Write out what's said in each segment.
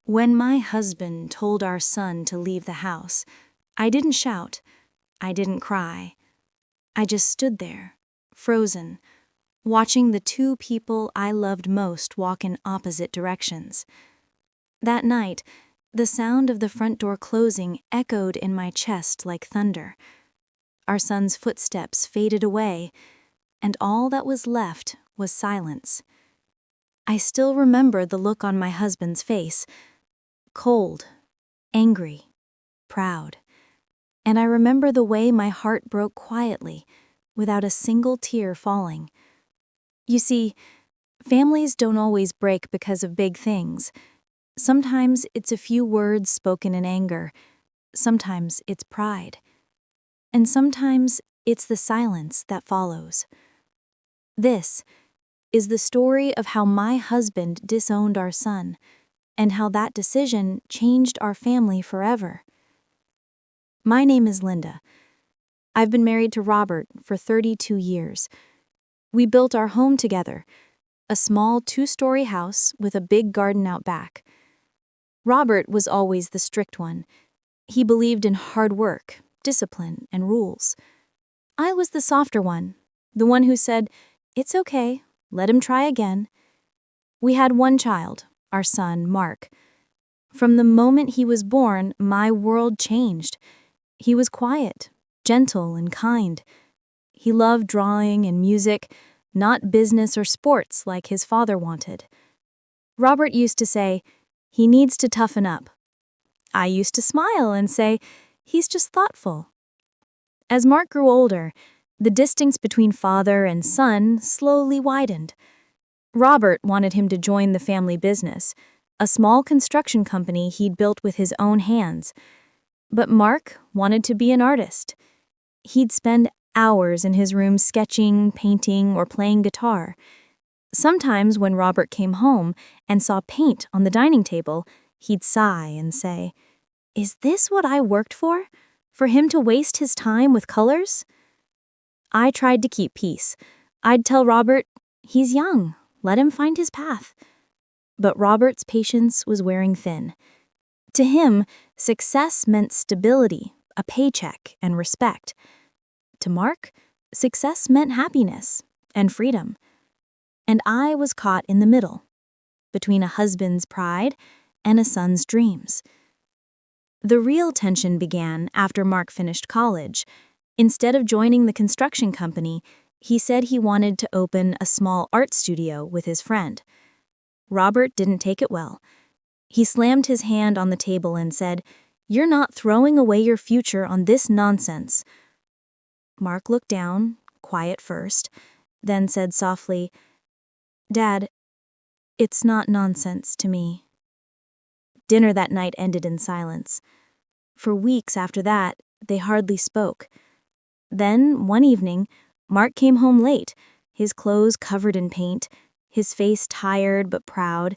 When my husband told our son to leave the house, I didn't shout. I didn't cry. I just stood there, frozen, watching the two people I loved most walk in opposite directions. That night, the sound of the front door closing echoed in my chest like thunder. Our son's footsteps faded away, and all that was left was silence. I still remember the look on my husband's face, cold, angry, proud. And I remember the way my heart broke quietly, without a single tear falling. You see, families don't always break because of big things. Sometimes it's a few words spoken in anger. Sometimes it's pride. And sometimes it's the silence that follows. This is the story of how my husband disowned our son, and how that decision changed our family forever. My name is Linda. I've been married to Robert for 32 years. We built our home together, a small 2-story house with a big garden out back. Robert was always the strict one. He believed in hard work, discipline, and rules. I was the softer one, the one who said, "It's okay, let him try again." We had one child, our son, Mark. From the moment he was born, my world changed. He was quiet, gentle, and kind. He loved drawing and music, not business or sports like his father wanted. Robert used to say, "He needs to toughen up." I used to smile and say, "He's just thoughtful." As Mark grew older, the distance between father and son slowly widened. Robert wanted him to join the family business, a small construction company he'd built with his own hands. But Mark wanted to be an artist. He'd spend hours in his room sketching, painting, or playing guitar. Sometimes when Robert came home and saw paint on the dining table, he'd sigh and say, "Is this what I worked for? For him to waste his time with colors?" I tried to keep peace. I'd tell Robert, "He's young, let him find his path." But Robert's patience was wearing thin. To him, success meant stability, a paycheck, and respect. To Mark, success meant happiness and freedom. And I was caught in the middle, between a husband's pride and a son's dreams. The real tension began after Mark finished college. Instead of joining the construction company, he said he wanted to open a small art studio with his friend. Robert didn't take it well. He slammed his hand on the table and said, "You're not throwing away your future on this nonsense." Mark looked down, quiet first, then said softly, "Dad, it's not nonsense to me." Dinner that night ended in silence. For weeks after that, they hardly spoke. Then, one evening, Mark came home late, his clothes covered in paint, his face tired but proud.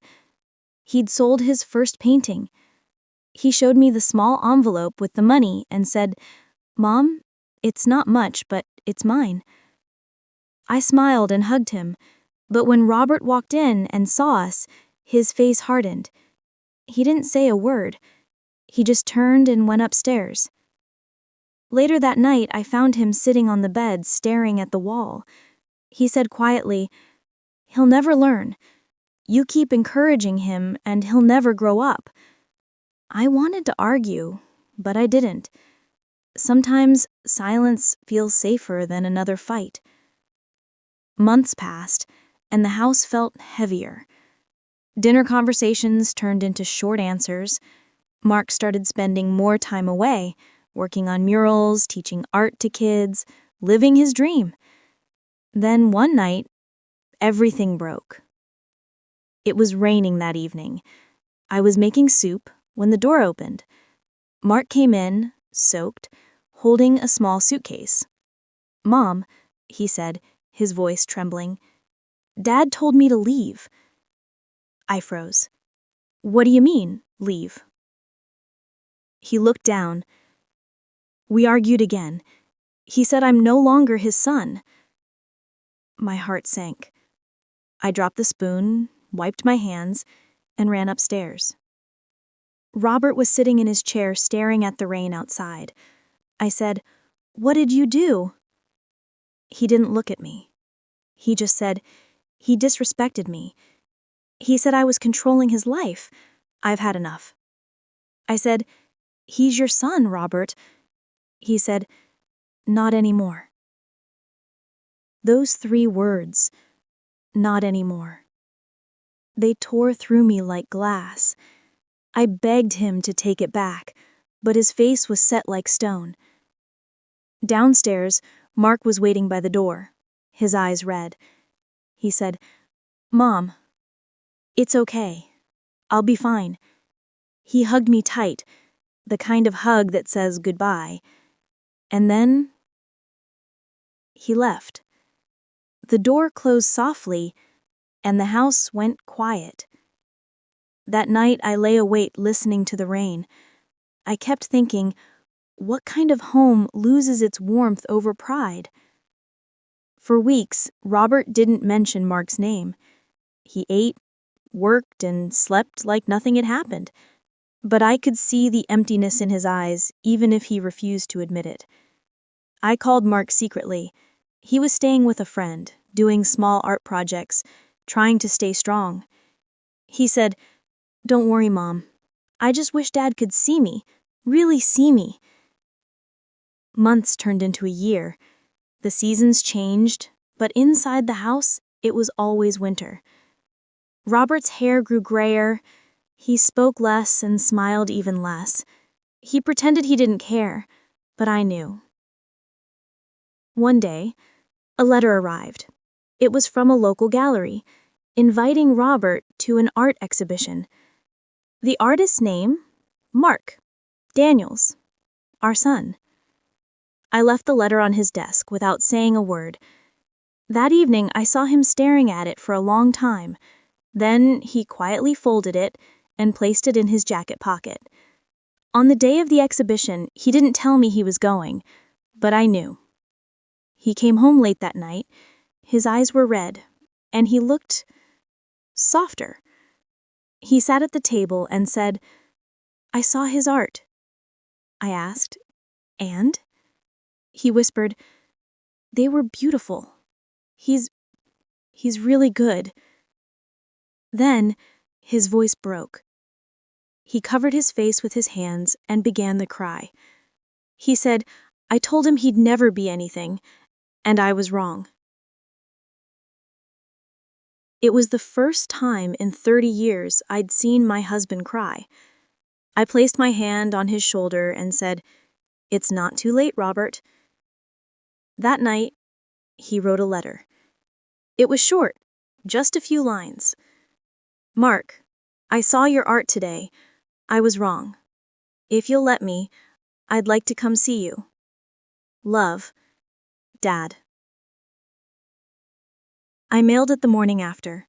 He'd sold his first painting. He showed me the small envelope with the money and said, "Mom, it's not much, but it's mine." I smiled and hugged him, but when Robert walked in and saw us, his face hardened. He didn't say a word. He just turned and went upstairs. Later that night, I found him sitting on the bed staring at the wall. He said quietly, "He'll never learn. You keep encouraging him and he'll never grow up." I wanted to argue, but I didn't. Sometimes silence feels safer than another fight. Months passed, and the house felt heavier. Dinner conversations turned into short answers. Mark started spending more time away, working on murals, teaching art to kids, living his dream. Then one night, everything broke. It was raining that evening. I was making soup when the door opened. Mark came in, soaked, holding a small suitcase. "Mom," he said, his voice trembling, "Dad told me to leave." I froze. "What do you mean, leave?" He looked down. "We argued again. He said I'm no longer his son." My heart sank. I dropped the spoon, wiped my hands, and ran upstairs. Robert was sitting in his chair staring at the rain outside. I said, "What did you do?" He didn't look at me. He just said, "He disrespected me. He said I was controlling his life. I've had enough." I said, "He's your son, Robert." He said, "Not anymore." Those 3 words, "not anymore." They tore through me like glass. I begged him to take it back, but his face was set like stone. Downstairs, Mark was waiting by the door, his eyes red. He said, "Mom, it's okay. I'll be fine." He hugged me tight, the kind of hug that says goodbye. And then he left. The door closed softly, and the house went quiet. That night I lay awake listening to the rain. I kept thinking, what kind of home loses its warmth over pride? For weeks, Robert didn't mention Mark's name. He ate, worked, and slept like nothing had happened. But I could see the emptiness in his eyes, even if he refused to admit it. I called Mark secretly. He was staying with a friend, doing small art projects, trying to stay strong. He said, "Don't worry, Mom. I just wish Dad could see me, really see me." Months turned into a year. The seasons changed, but inside the house, it was always winter. Robert's hair grew grayer. He spoke less and smiled even less. He pretended he didn't care, but I knew. One day, a letter arrived. It was from a local gallery, inviting Robert to an art exhibition. The artist's name? Mark Daniels, our son. I left the letter on his desk without saying a word. That evening, I saw him staring at it for a long time. Then he quietly folded it and placed it in his jacket pocket. On the day of the exhibition, he didn't tell me he was going, but I knew. He came home late that night. His eyes were red, and he looked softer. He sat at the table and said, "I saw his art." I asked, "And?" He whispered, "They were beautiful. He's really good." Then his voice broke. He covered his face with his hands and began to cry. He said, "I told him he'd never be anything, and I was wrong." It was the first time in 30 years I'd seen my husband cry. I placed my hand on his shoulder and said, "It's not too late, Robert." That night, he wrote a letter. It was short, just a few lines. "Mark, I saw your art today. I was wrong. If you'll let me, I'd like to come see you. Love, Dad." I mailed it the morning after.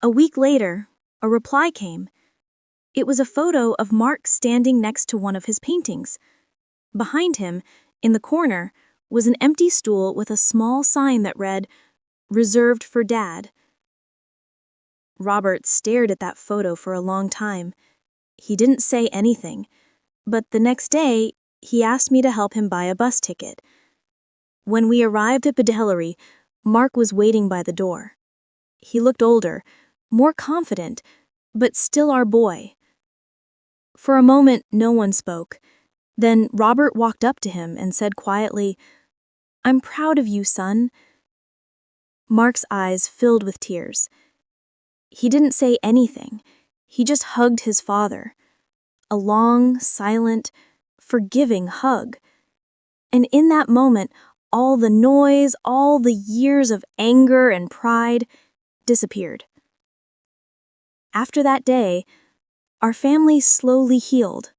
A week later, a reply came. It was a photo of Mark standing next to one of his paintings. Behind him, in the corner, was an empty stool with a small sign that read, "Reserved for Dad." Robert stared at that photo for a long time. He didn't say anything, but the next day, he asked me to help him buy a bus ticket. When we arrived at Bidhellery, Mark was waiting by the door. He looked older, more confident, but still our boy. For a moment, no one spoke. Then Robert walked up to him and said quietly, "I'm proud of you, son." Mark's eyes filled with tears. He didn't say anything. He just hugged his father. A long, silent, forgiving hug. And in that moment, all the noise, all the years of anger and pride disappeared. After that day, our family slowly healed.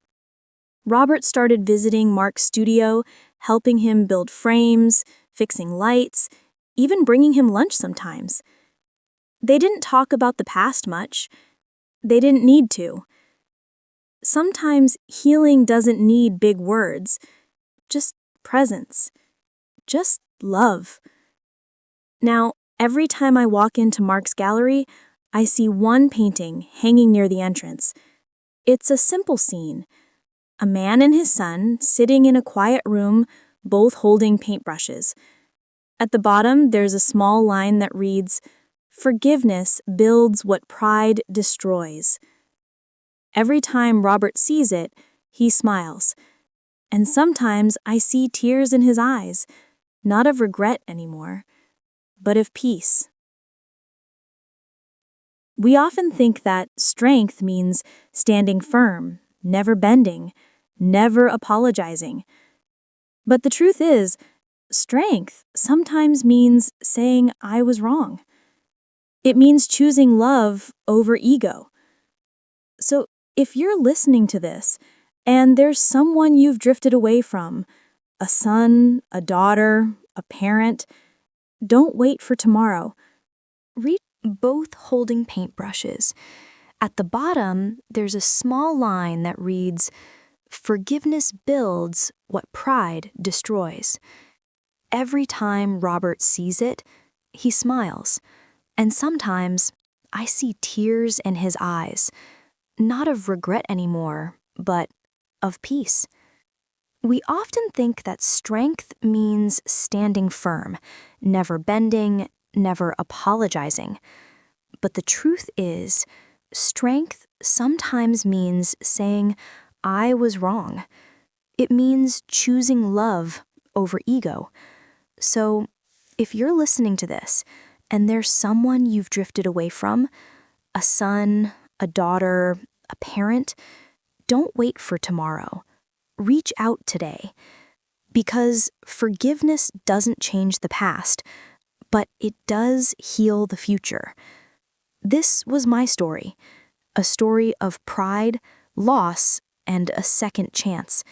Robert started visiting Mark's studio, helping him build frames, fixing lights, even bringing him lunch sometimes. They didn't talk about the past much. They didn't need to. Sometimes healing doesn't need big words, just presence, just love. Now, every time I walk into Mark's gallery, I see one painting hanging near the entrance. It's a simple scene. A man and his son sitting in a quiet room, both holding paintbrushes. At the bottom, there's a small line that reads, "Forgiveness builds what pride destroys." Every time Robert sees it, he smiles. And sometimes I see tears in his eyes, not of regret anymore, but of peace. We often think that strength means standing firm, never bending, never apologizing. But the truth is, strength sometimes means saying I was wrong. It means choosing love over ego. So if you're listening to this, and there's someone you've drifted away from, a son, a daughter, a parent, don't wait for tomorrow. Read both holding paintbrushes. At the bottom, there's a small line that reads, "Forgiveness builds what pride destroys." Every time Robert sees it, he smiles. And sometimes I see tears in his eyes, not of regret anymore, but of peace. We often think that strength means standing firm, never bending, never apologizing. But the truth is, strength sometimes means saying, I was wrong. It means choosing love over ego. So, if you're listening to this, and there's someone you've drifted away from, a son, a daughter, a parent, don't wait for tomorrow. Reach out today. Because forgiveness doesn't change the past, but it does heal the future. This was my story, a story of pride, loss, and a second chance.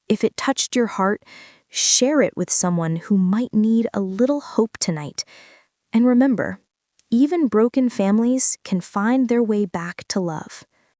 If it touched your heart, share it with someone who might need a little hope tonight. And remember, even broken families can find their way back to love.